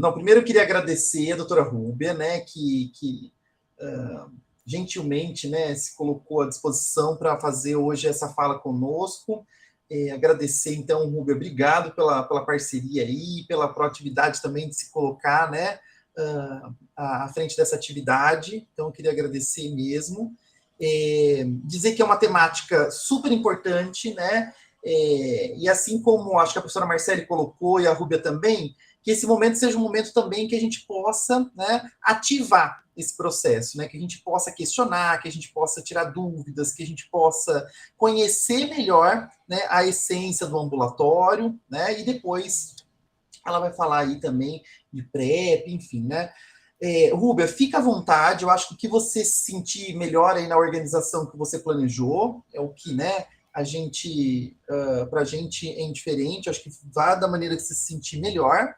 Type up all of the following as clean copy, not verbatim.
Não, primeiro eu queria agradecer a doutora Rúbia, né, que gentilmente, né, se colocou à disposição para fazer hoje essa fala conosco. Agradecer, então, Rúbia, obrigado pela parceria aí, pela proatividade também de se colocar, né, à frente dessa atividade. Então, eu queria agradecer mesmo. Dizer que é uma temática super importante, né, e assim como acho que a professora Marcele colocou e a Rúbia também, que esse momento seja um momento também que a gente possa, né, ativar esse processo, né, que a gente possa questionar, que a gente possa tirar dúvidas, que a gente possa conhecer melhor, né, a essência do ambulatório, né, e depois ela vai falar aí também de PrEP, enfim, né. Rúbia, fica à vontade, eu acho que o que você se sentir melhor aí na organização que você planejou, é o que, né, para a gente é indiferente, acho que vá da maneira que você se sentir melhor.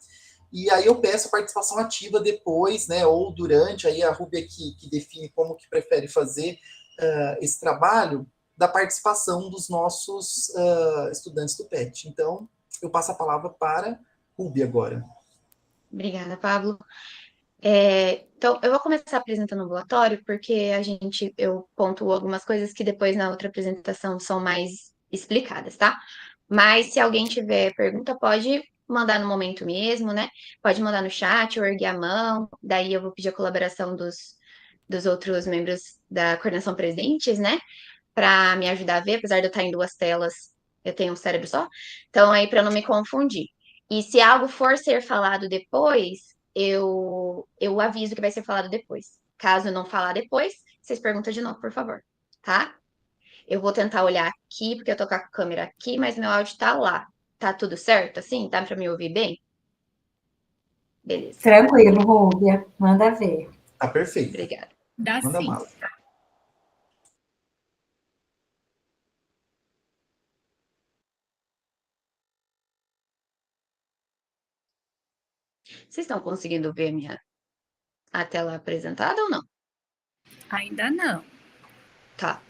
E aí eu peço participação ativa depois, né, ou durante, aí a Rúbia que define como que prefere fazer esse trabalho, da participação dos nossos estudantes do PET. Então, eu passo a palavra para Rúbia agora. Obrigada, Pablo. Então, eu vou começar apresentando o ambulatório, porque eu pontuo algumas coisas que depois na outra apresentação são mais explicadas, tá? Mas se alguém tiver pergunta, pode mandar no momento mesmo, né? Pode mandar no chat ou erguer a mão, daí eu vou pedir a colaboração dos outros membros da coordenação presentes, né? Para me ajudar a ver, apesar de eu estar em duas telas, eu tenho um cérebro só. Então, aí, para não me confundir. E se algo for ser falado depois, eu aviso que vai ser falado depois. Caso não falar depois, vocês perguntam de novo, por favor, tá? Eu vou tentar olhar aqui, porque eu tô com a câmera aqui, mas meu áudio tá lá. Tá tudo certo assim? Dá para me ouvir bem? Beleza. Tranquilo, Rúbia. Manda ver. Tá perfeito. Obrigada. Dá Manda sim. mala. Vocês estão conseguindo ver a tela apresentada ou não? Ainda não. Tá.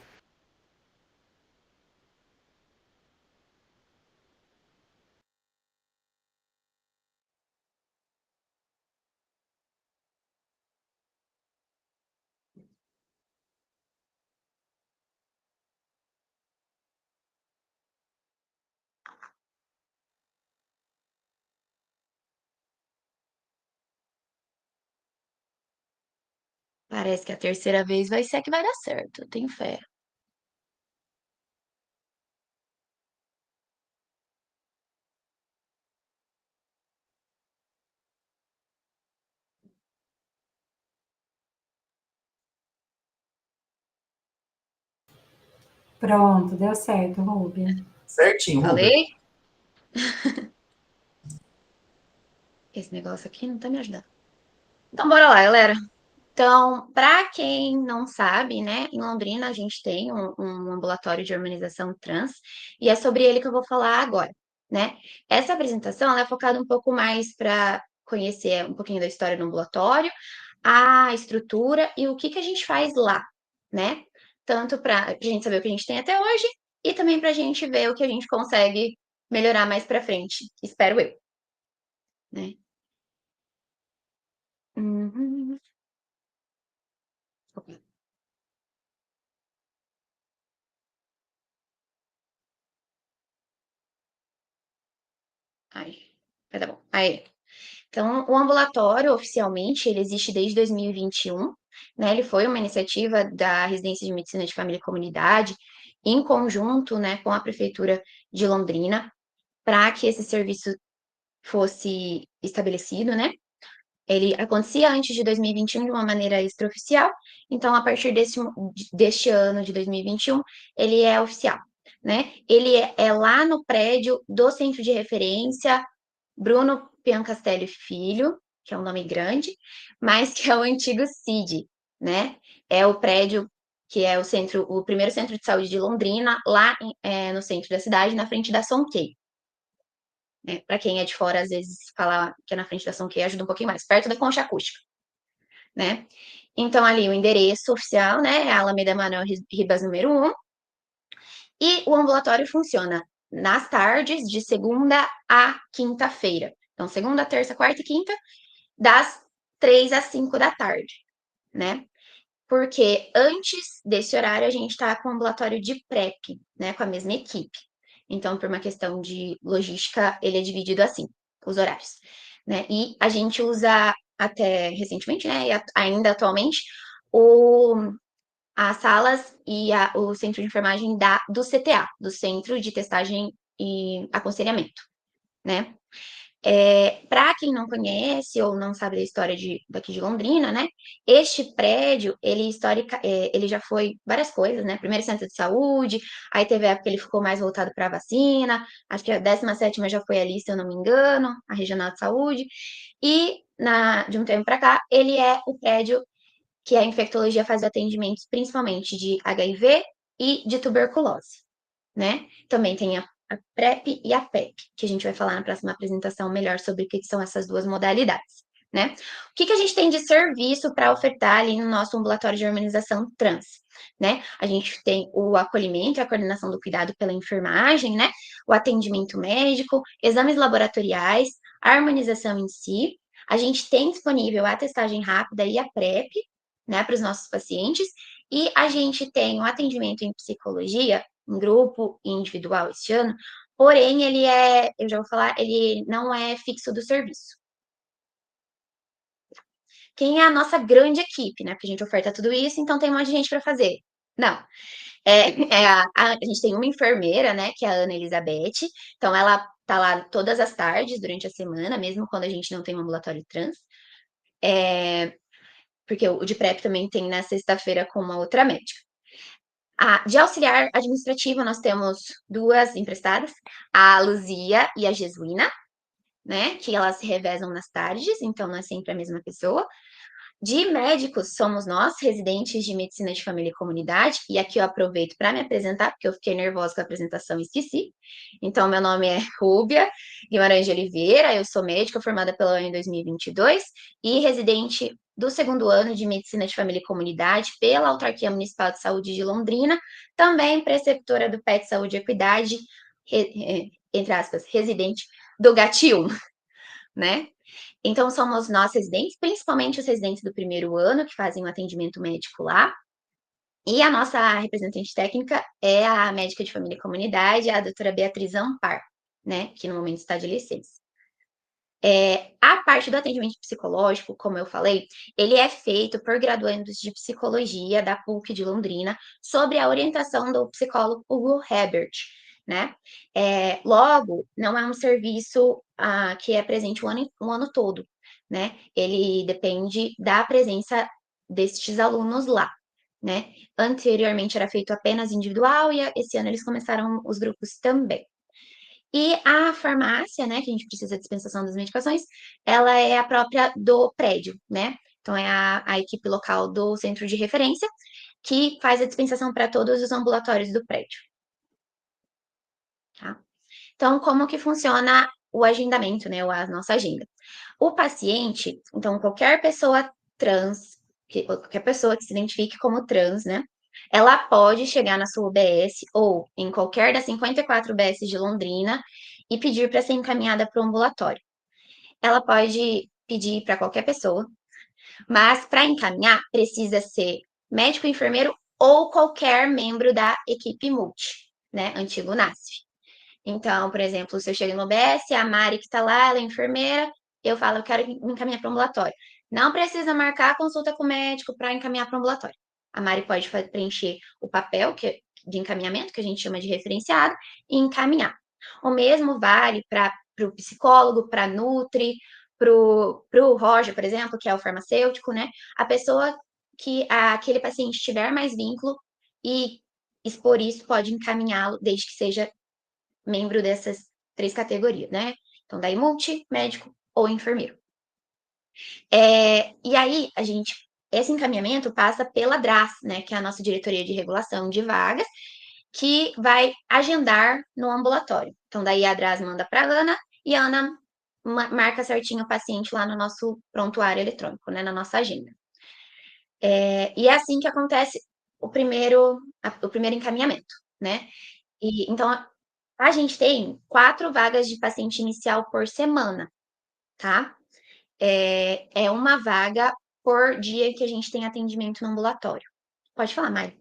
Parece que a terceira vez vai ser a que vai dar certo. Eu tenho fé. Pronto, deu certo, Rúbia. Certinho, Rúbia. Falei? Esse negócio aqui não tá me ajudando. Então, bora lá, galera. Então, para quem não sabe, né, em Londrina a gente tem um ambulatório de harmonização trans e é sobre ele que eu vou falar agora, né? Essa apresentação ela é focada um pouco mais para conhecer um pouquinho da história do ambulatório, a estrutura e o que a gente faz lá, né? Tanto para a gente saber o que a gente tem até hoje e também para a gente ver o que a gente consegue melhorar mais para frente, espero eu, né? Uhum. Ai, vai dar bom. Aí. Então, o ambulatório, oficialmente, ele existe desde 2021, né? Ele foi uma iniciativa da Residência de Medicina de Família e Comunidade, em conjunto, né, com a Prefeitura de Londrina, para que esse serviço fosse estabelecido, né? Ele acontecia antes de 2021 de uma maneira extraoficial, então, a partir deste ano de 2021, ele é oficial, né? Ele é lá no prédio do Centro de Referência Bruno Piancastelli Filho, que é um nome grande, mas que é o antigo CID, né? É o prédio que é o primeiro centro de saúde de Londrina, lá no centro da cidade, na frente da Sonquei. Para quem é de fora, às vezes, falar que é na frente da Sonquei ajuda um pouquinho mais, perto da Concha Acústica, né? Então, ali, o endereço oficial, né, é a Alameda Manuel Ribas, número 1, e o ambulatório funciona nas tardes, de segunda a quinta-feira. Então, segunda, terça, quarta e quinta, das 3 às 5 da tarde, né? Porque antes desse horário a gente está com o ambulatório de PrEP, né, com a mesma equipe. Então, por uma questão de logística, ele é dividido assim, os horários, né? E a gente usa até recentemente, né, e ainda atualmente, as salas e o centro de enfermagem do CTA, do Centro de Testagem e Aconselhamento, né? Para quem não conhece ou não sabe da história daqui de Londrina, né? Este prédio, ele já foi várias coisas, né? Primeiro centro de saúde, aí teve a época que ele ficou mais voltado para a vacina, acho que a 17ª já foi ali, se eu não me engano, a regional de saúde, e de um tempo para cá, ele é o prédio que a infectologia faz atendimentos principalmente de HIV e de tuberculose, né? Também tem a PrEP e a PEP, que a gente vai falar na próxima apresentação melhor sobre o que são essas duas modalidades, né? O que a gente tem de serviço para ofertar ali no nosso ambulatório de harmonização trans, né? A gente tem o acolhimento e a coordenação do cuidado pela enfermagem, né? O atendimento médico, exames laboratoriais, a harmonização em si. A gente tem disponível a testagem rápida e a PrEP, né, para os nossos pacientes, e a gente tem um atendimento em psicologia, em grupo e individual este ano, porém, eu já vou falar, ele não é fixo do serviço. Quem é a nossa grande equipe, né? Porque a gente oferta tudo isso, então tem um monte de gente para fazer. Não. A gente tem uma enfermeira, né, que é a Ana Elizabeth, então ela tá lá todas as tardes, durante a semana, mesmo quando a gente não tem um ambulatório trans. Porque o de PrEP também tem na sexta-feira com uma outra médica. De auxiliar administrativo, nós temos 2 emprestadas, a Luzia e a Jesuína, né? Que elas se revezam nas tardes, então não é sempre a mesma pessoa. De médicos, somos nós, residentes de Medicina de Família e Comunidade, e aqui eu aproveito para me apresentar, porque eu fiquei nervosa com a apresentação e esqueci. Então, meu nome é Rúbia Guimarães de Oliveira, eu sou médica formada pela UEM em 2022 e residente do 2º ano de Medicina de Família e Comunidade pela Autarquia Municipal de Saúde de Londrina, também preceptora do PET Saúde e Equidade, entre aspas, residente do GAT1, né? Então, somos nós residentes, principalmente os residentes do 1º ano, que fazem o atendimento médico lá. E a nossa representante técnica é a médica de família e comunidade, a doutora Beatriz Ampar, né? Que no momento está de licença. A parte do atendimento psicológico, como eu falei, ele é feito por graduandos de psicologia da PUC de Londrina, sobre a orientação do psicólogo Hugo Herbert, né? Logo, não é um serviço que é presente o ano todo, né? Ele depende da presença destes alunos lá, né? Anteriormente era feito apenas individual e esse ano eles começaram os grupos também. E a farmácia, né, que a gente precisa de dispensação das medicações, ela é a própria do prédio, né? Então, é a equipe local do centro de referência que faz a dispensação para todos os ambulatórios do prédio. Tá? Então, como que funciona o agendamento, né, a nossa agenda? O paciente, então, qualquer pessoa trans, qualquer pessoa que se identifique como trans, né, ela pode chegar na sua UBS ou em qualquer das 54 UBS de Londrina e pedir para ser encaminhada para o ambulatório. Ela pode pedir para qualquer pessoa, mas para encaminhar precisa ser médico, enfermeiro ou qualquer membro da equipe multi, né, antigo NASF. Então, por exemplo, se eu chego no UBS, a Mari que está lá, ela é enfermeira, eu falo, eu quero me encaminhar para o ambulatório. Não precisa marcar a consulta com o médico para encaminhar para o ambulatório. A Mari pode preencher o papel de encaminhamento, que a gente chama de referenciado, e encaminhar. O mesmo vale para o psicólogo, para a Nutri, para o Roger, por exemplo, que é o farmacêutico, né? A pessoa que aquele paciente tiver mais vínculo e expor isso pode encaminhá-lo, desde que seja membro dessas 3 categorias, né? Então, daí multi, médico ou enfermeiro. E aí, esse encaminhamento passa pela DRAS, né? Que é a nossa diretoria de regulação de vagas, que vai agendar no ambulatório. Então, daí a DRAS manda para a Ana e a Ana marca certinho o paciente lá no nosso prontuário eletrônico, né? Na nossa agenda. E é assim que acontece o primeiro encaminhamento, né? Então, a gente tem 4 vagas de paciente inicial por semana, tá? é uma vaga por dia que a gente tem atendimento no ambulatório. Pode falar, Mari.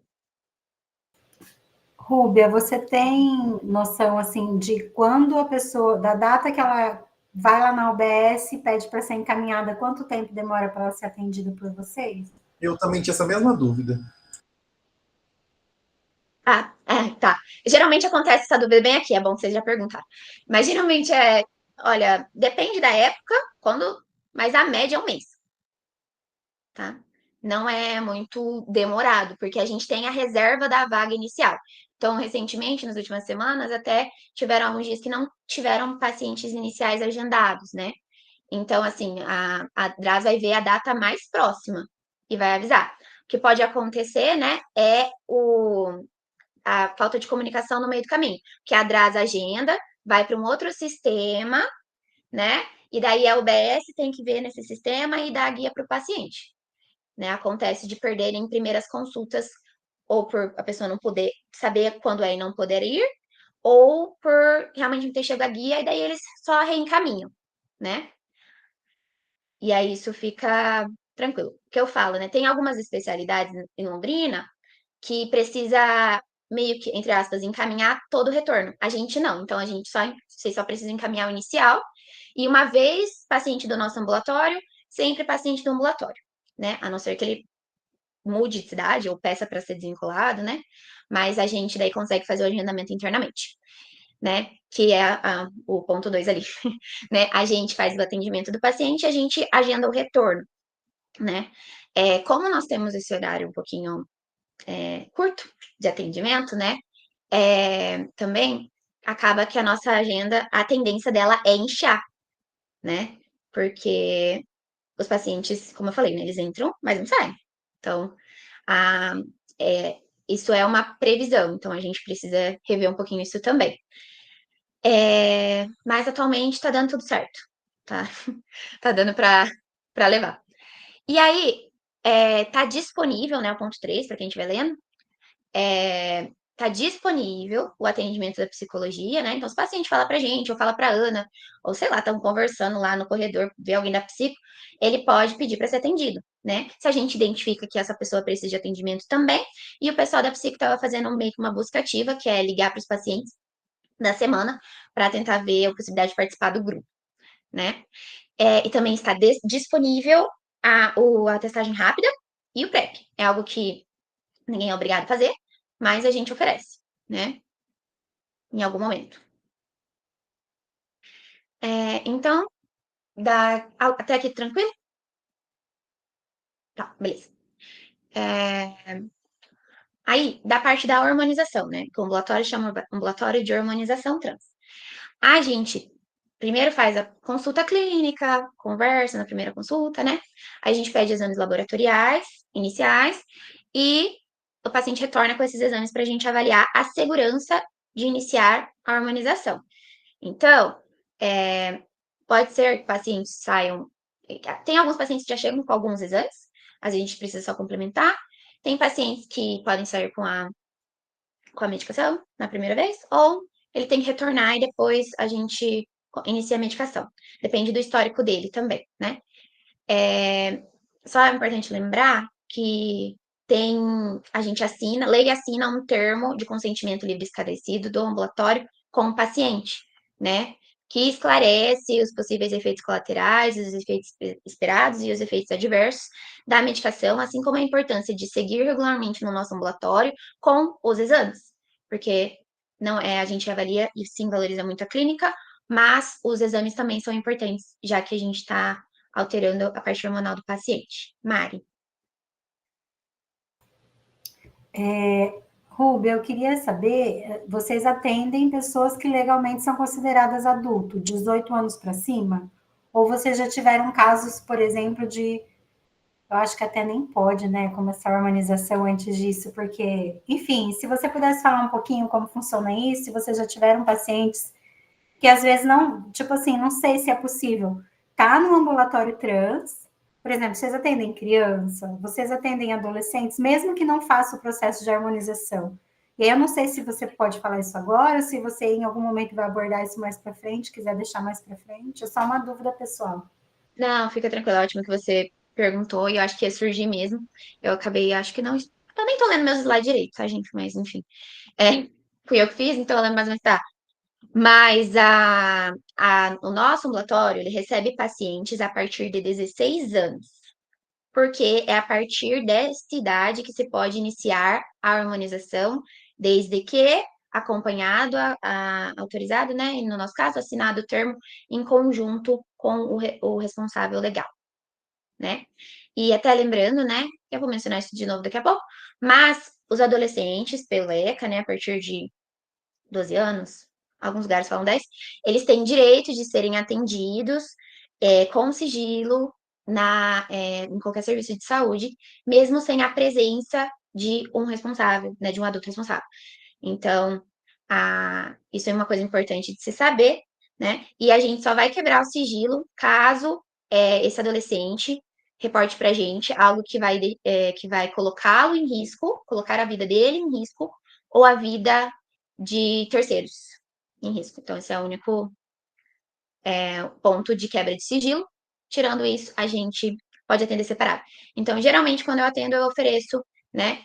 Rúbia, você tem noção, assim, de quando a pessoa, da data que ela vai lá na UBS e pede para ser encaminhada, quanto tempo demora para ela ser atendida por vocês? Eu também tinha essa mesma dúvida. Tá. Geralmente acontece essa dúvida bem aqui, é bom que vocês já perguntaram. Mas geralmente olha, depende da época, mas a média é um mês, tá? Não é muito demorado, porque a gente tem a reserva da vaga inicial. Então, recentemente, nas últimas semanas, até tiveram alguns dias que não tiveram pacientes iniciais agendados, né? Então, assim, a DRAS vai ver a data mais próxima e vai avisar. O que pode acontecer, né, é a falta de comunicação no meio do caminho, que a DRAS agenda, vai para um outro sistema, né? E daí a UBS tem que ver nesse sistema e dar a guia para o paciente. Né? Acontece de perderem primeiras consultas, ou por a pessoa não poder saber quando é e não poder ir, ou por realmente não ter chegado a guia, e daí eles só reencaminham, né? E aí isso fica tranquilo. O que eu falo, né? Tem algumas especialidades em Londrina que precisa meio que, entre aspas, encaminhar todo o retorno. A gente não. Então, vocês só precisam encaminhar o inicial. E uma vez paciente do nosso ambulatório, sempre paciente do ambulatório, né? A não ser que ele mude de cidade ou peça para ser desvinculado, né? Mas a gente daí consegue fazer o agendamento internamente, né? Que é o ponto 2 ali, né? A gente faz o atendimento do paciente, a gente agenda o retorno, né? Como nós temos esse horário um pouquinho curto de atendimento, né? Também acaba que a nossa agenda, a tendência dela é inchar, né? Porque os pacientes, como eu falei, né, eles entram, mas não saem. Então, a, é, isso é uma previsão, então a gente precisa rever um pouquinho isso também. Mas atualmente tá dando tudo certo, tá? Tá dando para levar. E aí, tá disponível, né, o ponto 3, para quem estiver lendo, tá disponível o atendimento da psicologia, né? Então, se o paciente fala pra gente, ou fala pra Ana, ou sei lá, estão conversando lá no corredor, vê alguém da psico, ele pode pedir para ser atendido, né? Se a gente identifica que essa pessoa precisa de atendimento também, e o pessoal da psico estava fazendo meio que uma busca ativa, que é ligar para os pacientes da semana para tentar ver a possibilidade de participar do grupo, né? E também está disponível a testagem rápida e o PrEP. É algo que ninguém é obrigado a fazer, mas a gente oferece, né? Em algum momento. Então, até aqui tranquilo? Tá, beleza. Aí, da parte da hormonização, né? Que o ambulatório chama ambulatório de hormonização trans. A gente primeiro faz a consulta clínica, conversa na primeira consulta, né? Aí a gente pede exames laboratoriais iniciais e o paciente retorna com esses exames para a gente avaliar a segurança de iniciar a hormonização. Então, pode ser que pacientes saiam. Tem alguns pacientes que já chegam com alguns exames, a gente precisa só complementar. Tem pacientes que podem sair com a medicação na primeira vez, ou ele tem que retornar e depois a gente inicia a medicação. Depende do histórico dele também, né? Só é importante lembrar que a gente lei assina um termo de consentimento livre esclarecido do ambulatório com o paciente, né? Que esclarece os possíveis efeitos colaterais, os efeitos esperados e os efeitos adversos da medicação, assim como a importância de seguir regularmente no nosso ambulatório com os exames, porque não a gente avalia e sim valoriza muito a clínica, mas os exames também são importantes, já que a gente está alterando a parte hormonal do paciente. Mari. Rúbia, eu queria saber, vocês atendem pessoas que legalmente são consideradas adulto, 18 anos para cima? Ou vocês já tiveram casos, por exemplo, eu acho que até nem pode, né, começar a harmonização antes disso, porque, enfim, se você pudesse falar um pouquinho como funciona isso, se vocês já tiveram pacientes que às vezes não, tipo assim, não sei se é possível, tá no ambulatório trans, por exemplo, vocês atendem criança, vocês atendem adolescentes, mesmo que não faça o processo de harmonização. E aí eu não sei se você pode falar isso agora, ou se você em algum momento vai abordar isso mais para frente, quiser deixar mais para frente, é só uma dúvida pessoal. Não, fica tranquila, ótimo que você perguntou, e eu acho que ia surgir mesmo. Eu acabei, acho que não. Eu nem tô lendo meus slides direito, tá, gente? Mas, enfim. É, fui eu que fiz, então eu lembro mais ou menos, tá. Mas o nosso ambulatório, ele recebe pacientes a partir de 16 anos, porque é a partir desta idade que se pode iniciar a harmonização, desde que acompanhado, autorizado, né? E no nosso caso, assinado o termo em conjunto com o responsável legal, né? E até lembrando, né? Eu vou mencionar isso de novo daqui a pouco, mas os adolescentes, pelo ECA, né, a partir de 12 anos, alguns lugares falam 10, eles têm direito de serem atendidos com sigilo em qualquer serviço de saúde, mesmo sem a presença de um responsável, né, de um adulto responsável. Então, isso é uma coisa importante de se saber, né? E a gente só vai quebrar o sigilo caso esse adolescente reporte para a gente algo que vai colocá-lo em risco, colocar a vida dele em risco, ou a vida de terceiros em risco. Então, esse é o único ponto de quebra de sigilo. Tirando isso, a gente pode atender separado. Então, geralmente, quando eu atendo, eu ofereço, né,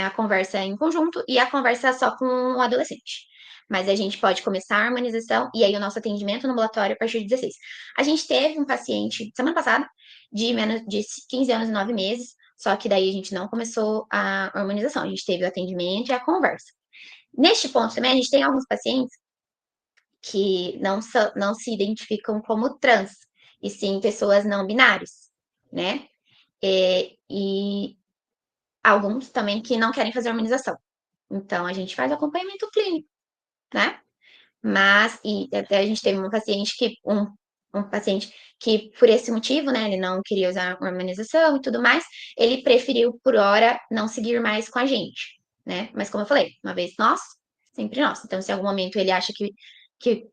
a conversa em conjunto e a conversa só com o adolescente. Mas a gente pode começar a harmonização e aí o nosso atendimento no ambulatório a partir de 16. A gente teve um paciente semana passada de menos de 15 anos e 9 meses, só que daí a gente não começou a harmonização, a gente teve o atendimento e a conversa. Neste ponto também, a gente tem alguns pacientes que não se identificam como trans, e sim pessoas não binárias, né? E alguns também que não querem fazer harmonização. Então, a gente faz acompanhamento clínico, né? Mas, e até a gente teve um paciente que, por esse motivo, né, ele não queria usar harmonização e tudo mais, ele preferiu, por hora, não seguir mais com a gente, né? Mas, como eu falei, uma vez nós, sempre nós. Então, se em algum momento ele acha que, que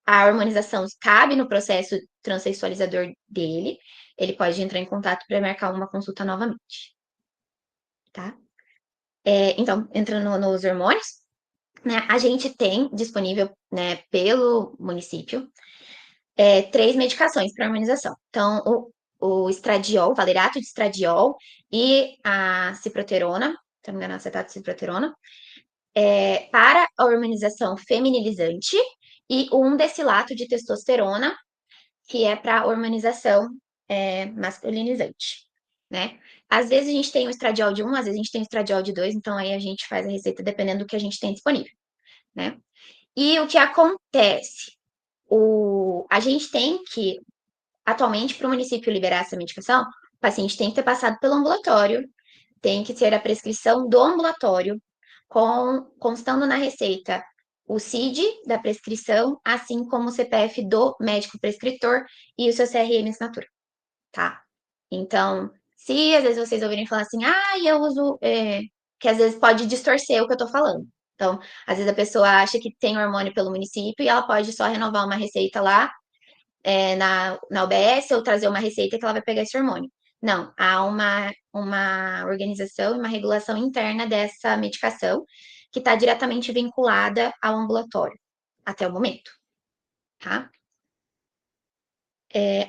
a harmonização cabe no processo transexualizador dele, ele pode entrar em contato para marcar uma consulta novamente, tá? Então, entrando nos hormônios, né, a gente tem disponível, né, pelo município, 3 medicações para harmonização. Então, o estradiol, o valerato de estradiol e a ciproterona, se não me engano, acetato de ciproterona, para a hormonização feminilizante, e o 1-decilato de testosterona, que é para a hormonização masculinizante, né? Às vezes a gente tem o estradiol de 1, às vezes a gente tem o estradiol de 2, então aí a gente faz a receita dependendo do que a gente tem disponível, né? E o que acontece? A gente tem que, atualmente, para o município liberar essa medicação, o paciente tem que ter passado pelo ambulatório, tem que ter a prescrição do ambulatório, constando na receita o CID da prescrição, assim como o CPF do médico prescritor e o seu CRM assinatura, tá? Então, se às vezes vocês ouvirem falar assim, eu uso, que às vezes pode distorcer o que eu tô falando. Então, às vezes a pessoa acha que tem hormônio pelo município e ela pode só renovar uma receita lá na UBS ou trazer uma receita que ela vai pegar esse hormônio. Não, há uma organização e uma regulação interna dessa medicação que está diretamente vinculada ao ambulatório, até o momento, tá?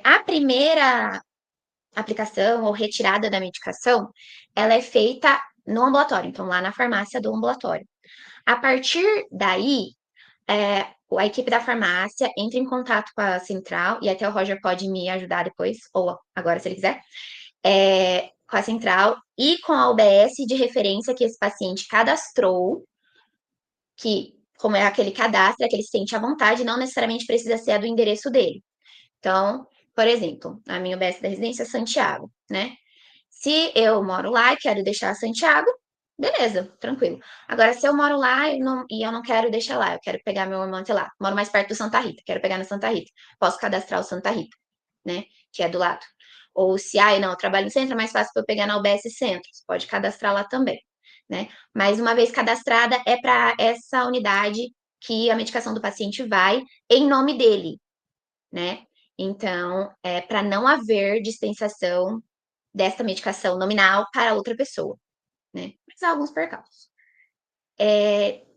A primeira aplicação ou retirada da medicação, ela é feita no ambulatório, então lá na farmácia do ambulatório. A partir daí, a equipe da farmácia entra em contato com a central, e até o Roger pode me ajudar depois, ou agora, se ele quiser, com a central e com a UBS de referência que esse paciente cadastrou, que, como é aquele cadastro, é que ele se sente à vontade, não necessariamente precisa ser a do endereço dele. Então, por exemplo, a minha UBS da residência é Santiago, né? Se eu moro lá e quero deixar Santiago, beleza, tranquilo. Agora, se eu moro lá e eu não quero deixar lá, eu quero pegar meu hormônio, sei lá, moro mais perto do Santa Rita, quero pegar na Santa Rita, posso cadastrar o Santa Rita, né? Que é do lado. Ou se, não, eu trabalho em centro, é mais fácil para eu pegar na UBS Centro, você pode cadastrar lá também, né? Mas uma vez cadastrada, é para essa unidade que a medicação do paciente vai em nome dele, né? Então, é para não haver dispensação dessa medicação nominal para outra pessoa, né? Mas há alguns percalços.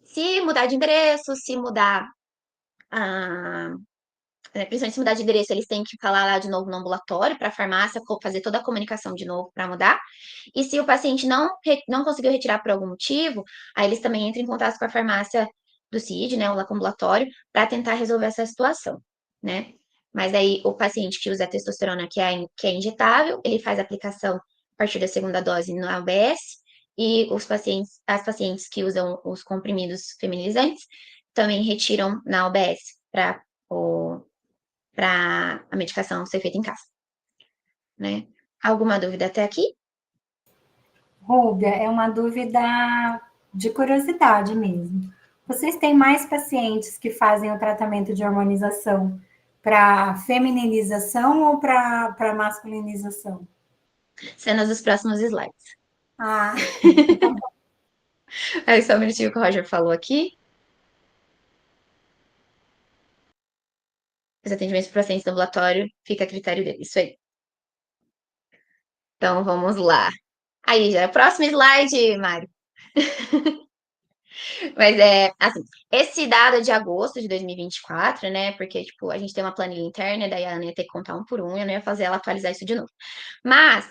Se mudar de endereço, se mudar principalmente se mudar de endereço, eles têm que falar lá de novo no ambulatório para a farmácia fazer toda a comunicação de novo para mudar. E se o paciente não conseguiu retirar por algum motivo, aí eles também entram em contato com a farmácia do CID, né, ou lá com o ambulatório, para tentar resolver essa situação, né? Mas aí o paciente que usa a testosterona que é injetável, ele faz a aplicação a partir da segunda dose no ABS, e as pacientes que usam os comprimidos feminilizantes também retiram na UBS para a medicação ser feita em casa, né? Alguma dúvida até aqui? Rúbia, é uma dúvida de curiosidade mesmo. Vocês têm mais pacientes que fazem o tratamento de hormonização para femininização ou para masculinização? Cenas dos próximos slides. Ah, Aí só um minutinho que o Roger falou aqui. Os atendimentos para pacientes do ambulatório fica a critério dele. Isso aí. Então, vamos lá. Aí, já é o próximo slide, Mário. Mas assim, esse dado é de agosto de 2024, né? Porque, tipo, a gente tem uma planilha interna, daí a Ana ia ter que contar um por um, e eu não ia fazer ela atualizar isso de novo. Mas,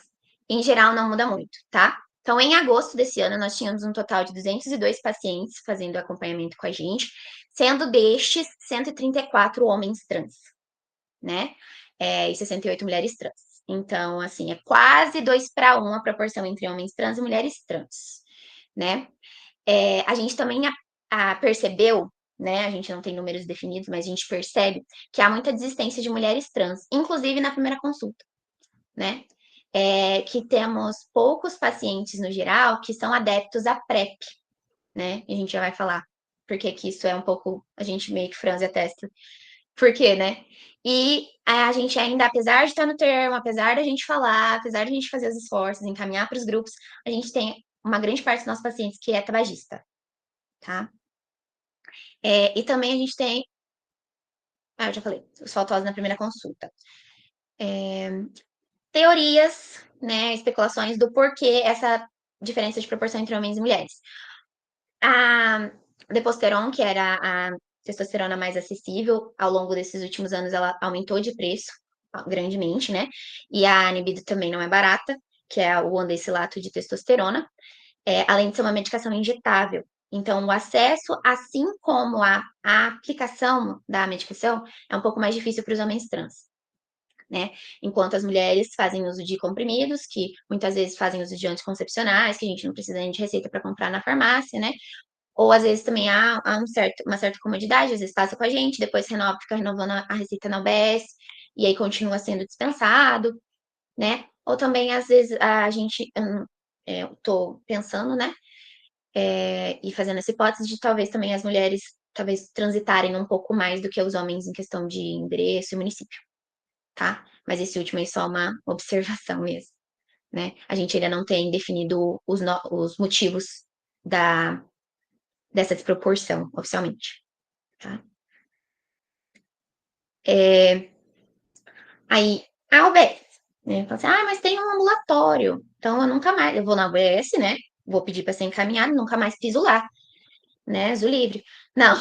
em geral, não muda muito, tá? Então, em agosto desse ano, nós tínhamos um total de 202 pacientes fazendo acompanhamento com a gente, sendo destes 134 homens trans, né? E 68 mulheres trans. Então, assim, é quase 2:1 a proporção entre homens trans e mulheres trans, né? A gente também percebeu, né? A gente não tem números definidos, mas a gente percebe que há muita desistência de mulheres trans, inclusive na primeira consulta, né? Que temos poucos pacientes no geral que são adeptos à PrEP, né? E a gente já vai falar porque que isso é um pouco, a gente meio que franze a testa. Por quê, né? E a gente ainda, apesar de estar no termo, apesar da gente falar, apesar de a gente fazer os esforços, encaminhar para os grupos, a gente tem uma grande parte dos nossos pacientes que é tabagista, tá? E também a gente tem, eu já falei, os faltosos na primeira consulta. Teorias, né, especulações do porquê essa diferença de proporção entre homens e mulheres. A Deposteron, que era a testosterona mais acessível, ao longo desses últimos anos ela aumentou de preço grandemente, né? E a Anibido também não é barata, que é o andesilato de testosterona, além de ser uma medicação injetável. Então, o acesso, assim como a aplicação da medicação, é um pouco mais difícil para os homens trans, né? Enquanto as mulheres fazem uso de comprimidos, que muitas vezes fazem uso de anticoncepcionais, que a gente não precisa nem de receita para comprar na farmácia, né? Ou às vezes também há uma certa comodidade, às vezes passa com a gente, depois fica renovando a receita na UBS, e aí continua sendo dispensado, né? Ou também, às vezes, a gente, eu tô pensando, né? E fazendo essa hipótese de talvez também as mulheres talvez transitarem um pouco mais do que os homens em questão de endereço e município, tá? Mas esse último é só uma observação mesmo, né? A gente ainda não tem definido os motivos dessa desproporção oficialmente, tá? Aí, a UBS, né? Fala assim, mas tem um ambulatório, então eu vou na UBS, né? Vou pedir para ser encaminhado, nunca mais piso lá, né? Azul livre. Não,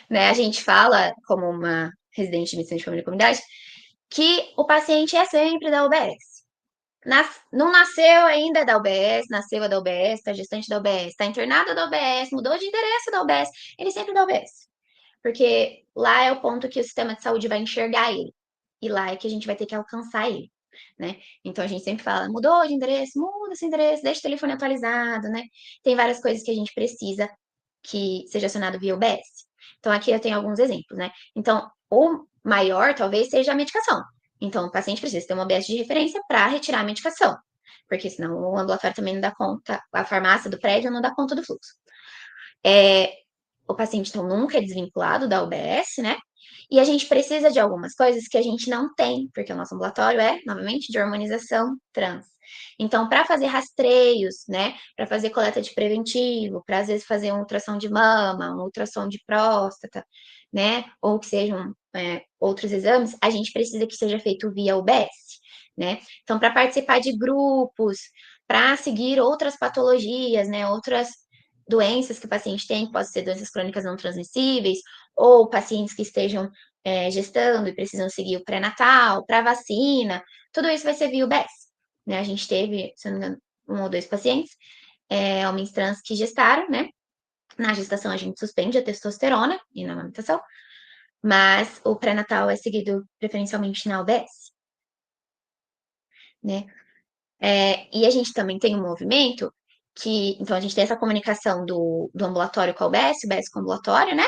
né? A gente fala, como uma residente de medicina de família e comunidade, que o paciente é sempre da UBS. Não nasceu ainda da UBS, nasceu da UBS, está gestante da UBS, está internado da UBS, mudou de endereço da UBS, ele sempre da UBS. Porque lá é o ponto que o sistema de saúde vai enxergar ele. E lá é que a gente vai ter que alcançar ele, né? Então a gente sempre fala, mudou de endereço, muda esse endereço, deixa o telefone atualizado, né? Tem várias coisas que a gente precisa que seja acionado via UBS. Então aqui eu tenho alguns exemplos, né? Então, o maior talvez seja a medicação. Então, o paciente precisa ter uma UBS de referência para retirar a medicação, porque senão o ambulatório também não dá conta, a farmácia do prédio não dá conta do fluxo. O paciente, então, nunca é desvinculado da UBS, né? E a gente precisa de algumas coisas que a gente não tem, porque o nosso ambulatório é, novamente, de hormonização trans. Então, para fazer rastreios, né? Para fazer coleta de preventivo, para às vezes fazer um ultrassom de mama, um ultrassom de próstata, né? Ou que sejam outros exames, a gente precisa que seja feito via UBS, né? Então, para participar de grupos, para seguir outras patologias, né? Outras doenças que o paciente tem, que podem ser doenças crônicas não transmissíveis, ou pacientes que estejam gestando e precisam seguir o pré-natal, para vacina, tudo isso vai ser via UBS, né? A gente teve, se não me engano, 1 ou 2 pacientes, homens trans que gestaram, né? Na gestação a gente suspende a testosterona e na amamentação, mas o pré-natal é seguido preferencialmente na UBS, né? E a gente também tem um movimento que, então a gente tem essa comunicação do ambulatório com a UBS com o ambulatório, né?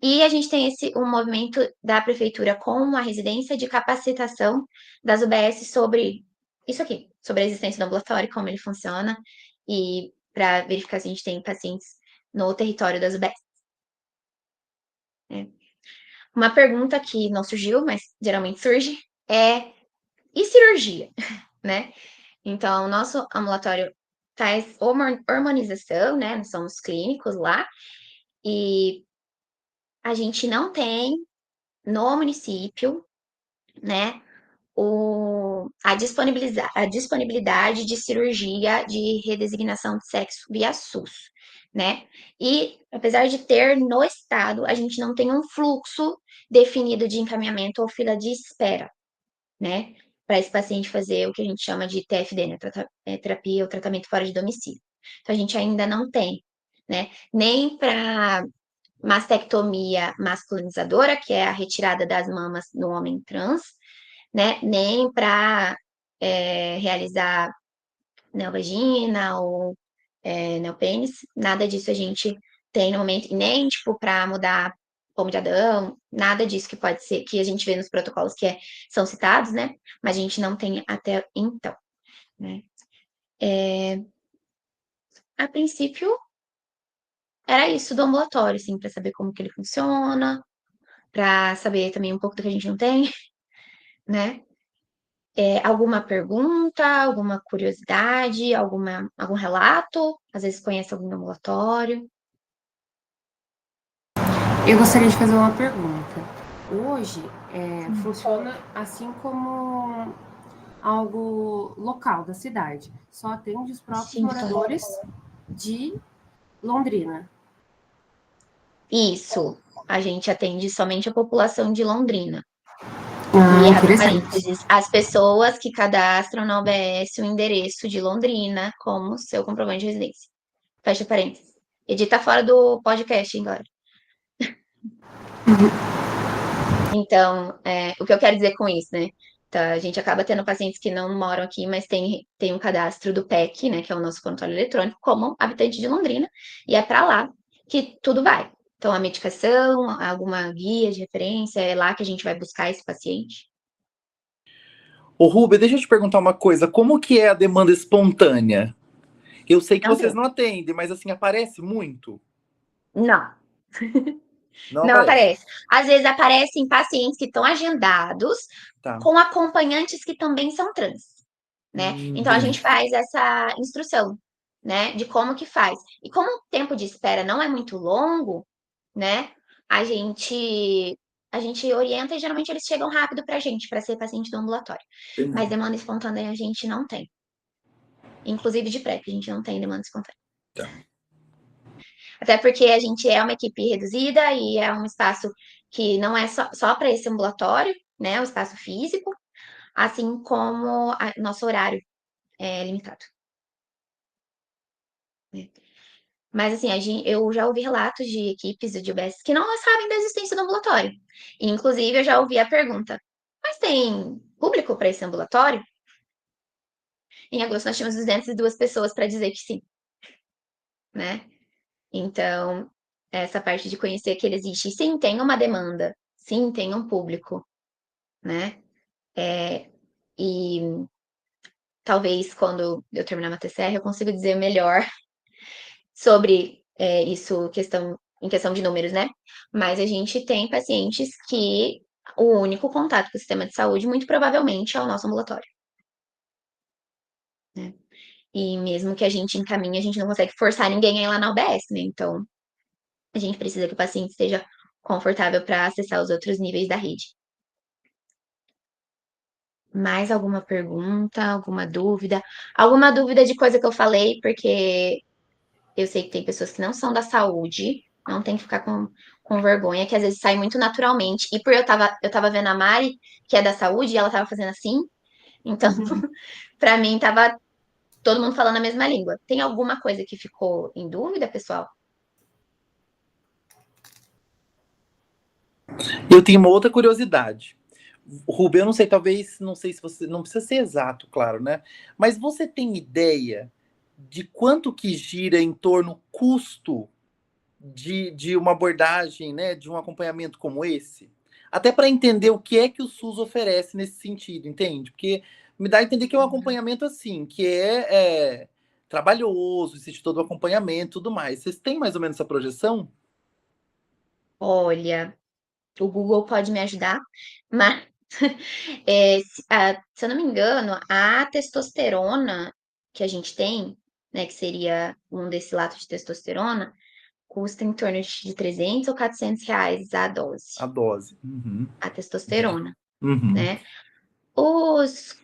E a gente tem um movimento da prefeitura com a residência de capacitação das UBS sobre isso aqui, sobre a existência do ambulatório, como ele funciona, e para verificar se a gente tem pacientes no território das UBS. Uma pergunta que não surgiu, mas geralmente surge, e cirurgia, né? Então, o nosso ambulatório faz hormonização, né? Nós somos clínicos lá, e a gente não tem no município, né, a disponibilidade de cirurgia de redesignação de sexo via SUS, né? E, apesar de ter no estado, a gente não tem um fluxo definido de encaminhamento ou fila de espera, né? Para esse paciente fazer o que a gente chama de TFD, né? Terapia ou tratamento fora de domicílio. Então, a gente ainda não tem, né? Nem para mastectomia masculinizadora, que é a retirada das mamas no homem trans, né? Nem para realizar neovagina ou neopênis, nada disso a gente tem no momento, e nem tipo para mudar pomo de Adão, nada disso que pode ser, que a gente vê nos protocolos que são citados, né? Mas a gente não tem até então, né? A princípio, era isso do ambulatório, assim, para saber como que ele funciona, para saber também um pouco do que a gente não tem, né? Alguma pergunta, alguma curiosidade, algum relato? Às vezes conhece algum ambulatório. Eu gostaria de fazer uma pergunta. Hoje, funciona assim como algo local da cidade. Só atende os próprios Sim, moradores de Londrina. Isso. A gente atende somente a população de Londrina. Ah, E abre interessante. parênteses, as pessoas que cadastram na UBS o endereço de Londrina como seu comprovante de residência. Fecha parênteses. Edita fora do podcast agora. Então, o que eu quero dizer com isso, né? Tá, a gente acaba tendo pacientes que não moram aqui, mas tem um cadastro do PEC, né? Que é o nosso controle eletrônico, como habitante de Londrina, e é para lá que tudo vai. Então, a medicação, alguma guia de referência, é lá que a gente vai buscar esse paciente. Ô, Rubia, deixa eu te perguntar uma coisa. Como que é a demanda espontânea? Eu sei que Não vocês tem. não atendem, mas assim, aparece muito? Não. Não Não aparece? aparece. Às vezes aparecem pacientes que estão agendados Tá. com acompanhantes que também são trans, né? Então a gente faz essa instrução, né, de como que faz. E como o tempo de espera não é muito longo, né, a gente orienta e geralmente eles chegam rápido pra gente, para ser paciente do ambulatório. Mas demanda espontânea a gente não tem. Inclusive de PrEP, a gente não tem demanda espontânea. Tá. Até porque a gente é uma equipe reduzida e é um espaço que não é só para esse ambulatório, né? O espaço físico, assim como nosso horário é limitado. Mas assim, eu já ouvi relatos de equipes de UBS que não sabem da existência do ambulatório. E, inclusive, eu já ouvi a pergunta: mas tem público para esse ambulatório? Em agosto nós tínhamos 202 pessoas para dizer que sim, né? Então, essa parte de conhecer que ele existe. E sim, tem uma demanda. Sim, tem um público, né? E talvez quando eu terminar minha TCR eu consiga dizer melhor sobre isso, em questão de números, né? Mas a gente tem pacientes que o único contato com o sistema de saúde, muito provavelmente, é o nosso ambulatório. Né? E mesmo que a gente encaminhe, a gente não consegue forçar ninguém a ir lá na UBS, né? Então, a gente precisa que o paciente esteja confortável para acessar os outros níveis da rede. Mais alguma pergunta, alguma dúvida? Alguma dúvida de coisa que eu falei, porque eu sei que tem pessoas que não são da saúde, Não tem que ficar com vergonha, que às vezes sai muito naturalmente. E por eu tava vendo a Mari, que é da saúde, e ela tava fazendo assim, então, pra mim, tava todo mundo falando a mesma língua. Tem alguma coisa que ficou em dúvida, pessoal? Eu tenho uma outra curiosidade. Rubem, eu não sei, talvez, não sei se você, não precisa ser exato, claro, né? Mas você tem ideia de quanto que gira em torno custo de uma abordagem, né, de um acompanhamento como esse? Até para entender o que é que o SUS oferece nesse sentido, entende? Porque me dá a entender que é um acompanhamento assim, que é trabalhoso, existe todo o acompanhamento e tudo mais. Vocês têm mais ou menos essa projeção? Olha, o Google pode me ajudar, mas se eu não me engano, a testosterona que a gente tem, né, que seria um destilato de testosterona, custa em torno de 300 ou 400 reais a dose, A dose. Uhum. a testosterona, Uhum. né? Os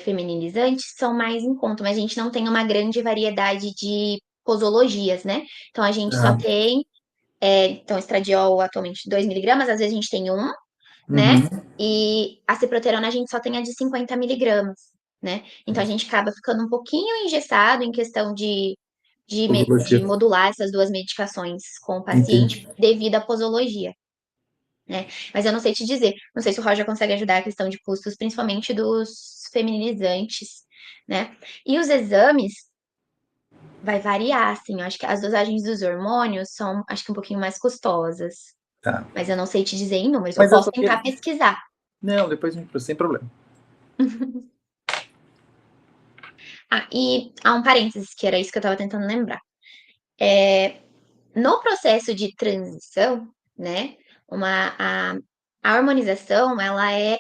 feminilizantes são mais em conta, mas a gente não tem uma grande variedade de posologias, né? Então a gente só tem, então, estradiol atualmente 2 miligramas, às vezes a gente tem um, né? Uhum. E a ciproterona a gente só tem a de 50 miligramas, né? Então a gente acaba ficando um pouquinho engessado em questão de Posologia. modular essas duas medicações com o Entendi. paciente devido à posologia, né? Mas eu não sei te dizer, não sei se o Roger consegue ajudar a questão de custos, principalmente dos feminilizantes, né? E os exames vai variar, assim, eu acho que as dosagens dos hormônios são, acho que um pouquinho mais custosas, Tá. mas eu não sei te dizer em números, eu Mas eu posso só queria... tentar pesquisar. Não, depois sem problema. Ah, e há um parênteses, que era isso que eu estava tentando lembrar. No processo de transição, né, a harmonização, ela é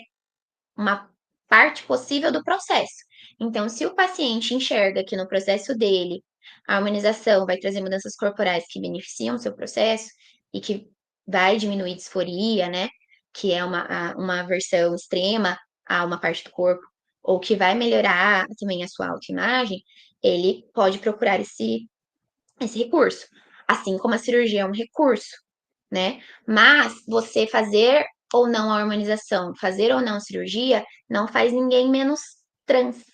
uma parte possível do processo. Então, se o paciente enxerga que no processo dele a harmonização vai trazer mudanças corporais que beneficiam o seu processo e que vai diminuir disforia, né, que é uma aversão extrema a uma parte do corpo, ou que vai melhorar também a sua autoimagem, ele pode procurar esse recurso. Assim como a cirurgia é um recurso, né? Mas você fazer ou não a harmonização, fazer ou não a cirurgia, não faz ninguém menos trans,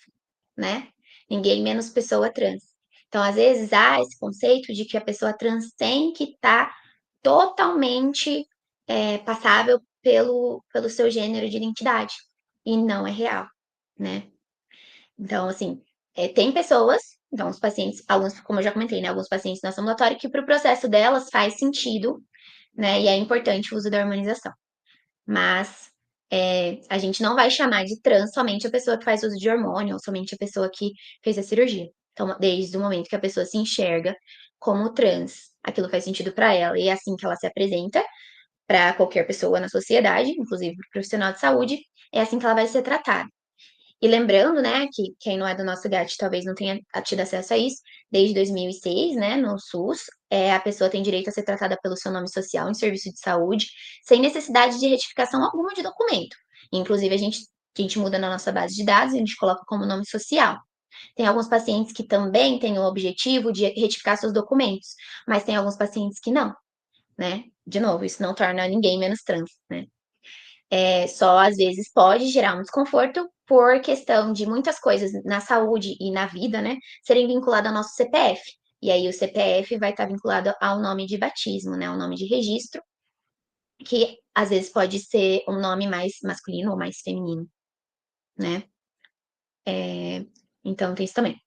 né? Ninguém menos pessoa trans. Então, às vezes, há esse conceito de que a pessoa trans tem que estar totalmente passável pelo seu gênero de identidade. E não é real, né? Então, assim, tem pessoas, então os pacientes, alguns, como eu já comentei, né, alguns pacientes no nosso ambulatório, que para o processo delas faz sentido, né, e é importante o uso da harmonização. Mas a gente não vai chamar de trans somente a pessoa que faz uso de hormônio, ou somente a pessoa que fez a cirurgia. Então, desde o momento que a pessoa se enxerga como trans, aquilo faz sentido para ela, e é assim que ela se apresenta para qualquer pessoa na sociedade, inclusive para o profissional de saúde, é assim que ela vai ser tratada. E lembrando, né, que quem não é do nosso GAT talvez não tenha tido acesso a isso, desde 2006, né, no SUS, a pessoa tem direito a ser tratada pelo seu nome social em serviço de saúde, sem necessidade de retificação alguma de documento. Inclusive, a gente muda na nossa base de dados e a gente coloca como nome social. Tem alguns pacientes que também têm o objetivo de retificar seus documentos, mas tem alguns pacientes que não, né? De novo, isso não torna ninguém menos trans, né? Só às vezes pode gerar um desconforto por questão de muitas coisas na saúde e na vida, né, serem vinculadas ao nosso CPF. E aí o CPF vai estar vinculado ao nome de batismo, né, ao nome de registro, que às vezes pode ser um nome mais masculino ou mais feminino, né? Então tem isso também.